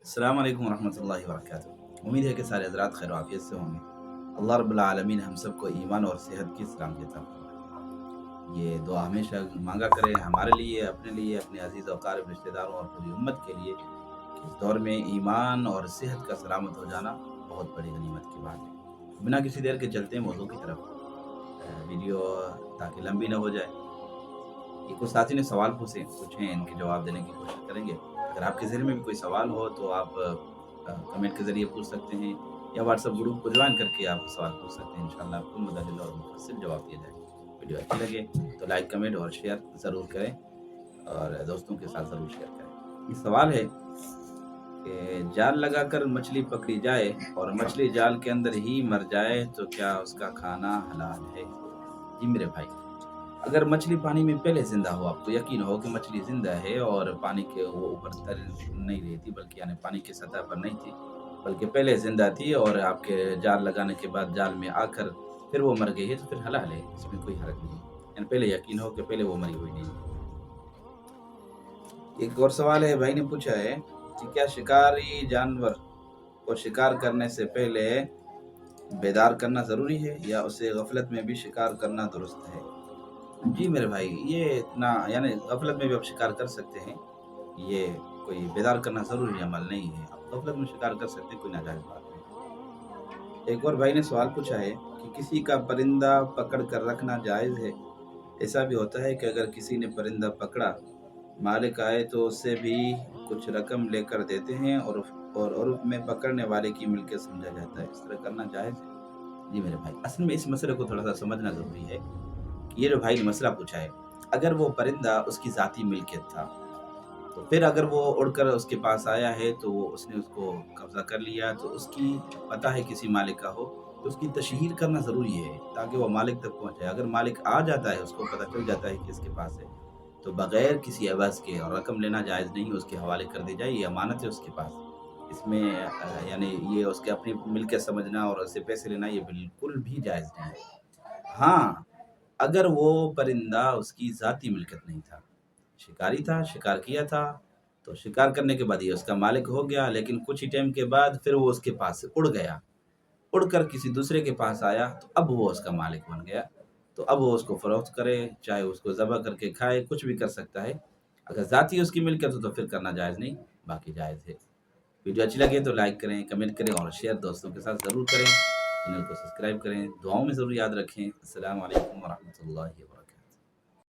अस्सलाम वालेकुम रहमतुल्लाहि व बरकातुहू। उम्मीद है कि सारे हज़रात खैर आफ़ियत से होंगे। अल्लाह रब्बुल आलमीन हम सबको ईमान और सेहत की सलामती अता फरमाए। ये दुआ हमेशा मांगा करें हमारे लिए, अपने लिए, अपने अज़ीज़ और क़रीब रिश्तेदारों और पूरी उम्मत के लिए कि इस दौर में ईमान और सेहत का सलामत हो जाना बहुत बड़ी गनीमत की बात है। बिना किसी देर के चलते हैं मौज़ू की तरफ। वीडियो ताकि लंबी ना हो जाए। ये कुछ साथी ने सवाल पूछे हैं, इनके जवाब देने की कोशिश करेंगे। अगर आपके ज़हन में भी कोई सवाल हो तो आप कमेंट के ज़रिए पूछ सकते हैं या व्हाट्सएप ग्रुप को जॉइन करके आप सवाल पूछ सकते हैं। इंशाअल्लाह आपको मुदल्लिल और मुफस्सिल जवाब दिया जाएगा। वीडियो अच्छी लगे तो लाइक, कमेंट और शेयर ज़रूर करें और दोस्तों के साथ ज़रूर शेयर करें। ये सवाल है कि जाल लगाकर मछली पकड़ी जाए और मछली जाल के अंदर ही मर जाए तो क्या उसका खाना हलाल है? जी मेरे भाई, अगर मछली पानी में पहले ज़िंदा हो, आपको यकीन हो कि मछली ज़िंदा है और पानी के वो ऊपर तर नहीं रही थी, बल्कि यानी पानी की सतह पर नहीं थी, बल्कि पहले ज़िंदा थी और आपके जाल लगाने के बाद जाल में आकर फिर वो मर गई है, तो फिर हलाल है, इसमें कोई हर्ज नहीं है। यानी पहले यकीन हो कि पहले वो मरी हुई नहीं है। एक और सवाल है, भाई ने पूछा है कि क्या शिकारी जानवर को शिकार करने से पहले बेदार करना ज़रूरी है या उसे गफ़लत में भी शिकार करना दुरुस्त है? जी मेरे भाई, ये इतना यानी गफ़लत में भी आप शिकार कर सकते हैं। ये कोई बेदार करना ज़रूरी अमल नहीं है। आप गफ़लत में शिकार कर सकते हैं, कोई नाजायज़ बात नहीं। एक और भाई ने सवाल पूछा है कि किसी का परिंदा पकड़ कर रखना जायज़ है? ऐसा भी होता है कि अगर किसी ने परिंदा पकड़ा, मालिक आए तो उससे भी कुछ रकम लेकर देते हैं और उर्फ़ में पकड़ने वाले की मिल्कियत समझा जाता है। इस तरह करना जायज़ है? जी मेरे भाई, असल में इस मसले को थोड़ा-सा समझना ज़रूरी है। ये जो भाई ने मसला पूछा है, अगर वो परिंदा उसकी ज़ाती मिल्कियत था, तो फिर अगर वो उड़कर उसके पास आया है, तो वो उसने उसको कब्ज़ा कर लिया, तो उसकी पता है किसी मालिक का हो, तो उसकी तशहीर करना ज़रूरी है, ताकि वो मालिक तक पहुँच जाए। अगर मालिक आ जाता है, उसको पता चल जाता है कि इसके पास है, तो बगैर किसी एवज़ के और रकम लेना जायज़ नहीं है, उसके हवाले कर दी जाए, ये अमानत है उसके पास। इसमें यानी ये उसके अपनी मिल्कियत समझना और उससे पैसे लेना, ये बिल्कुल भी जायज़ नहीं है। हाँ, अगर वो परिंदा उसकी ज़ाती मिल्कियत नहीं था, शिकारी था, शिकार किया था, तो शिकार करने के बाद ये उसका मालिक हो गया, लेकिन कुछ ही टाइम के बाद फिर वो उसके पास से उड़ गया। उड़कर किसी दूसरे के पास आया, तो अब वो उसका मालिक बन गया। तो अब वो उसको फ़रोख्त करे, चाहे उसको ज़बह करके खाए, कुछ भी कर सकता है। अगर ज़ाती उसकी मिल्कियत हो तो फिर करना जायज़ नहीं, बाकी जायज़ है। वीडियो अच्छी लगे तो लाइक करें, कमेंट करें और शेयर दोस्तों के साथ ज़रूर करें। चैनल को सब्सक्राइब करें, दुआओं में ज़रूर याद रखें। अस्सलाम वालेकुम व रहमतुल्लाहि व बरकातहू।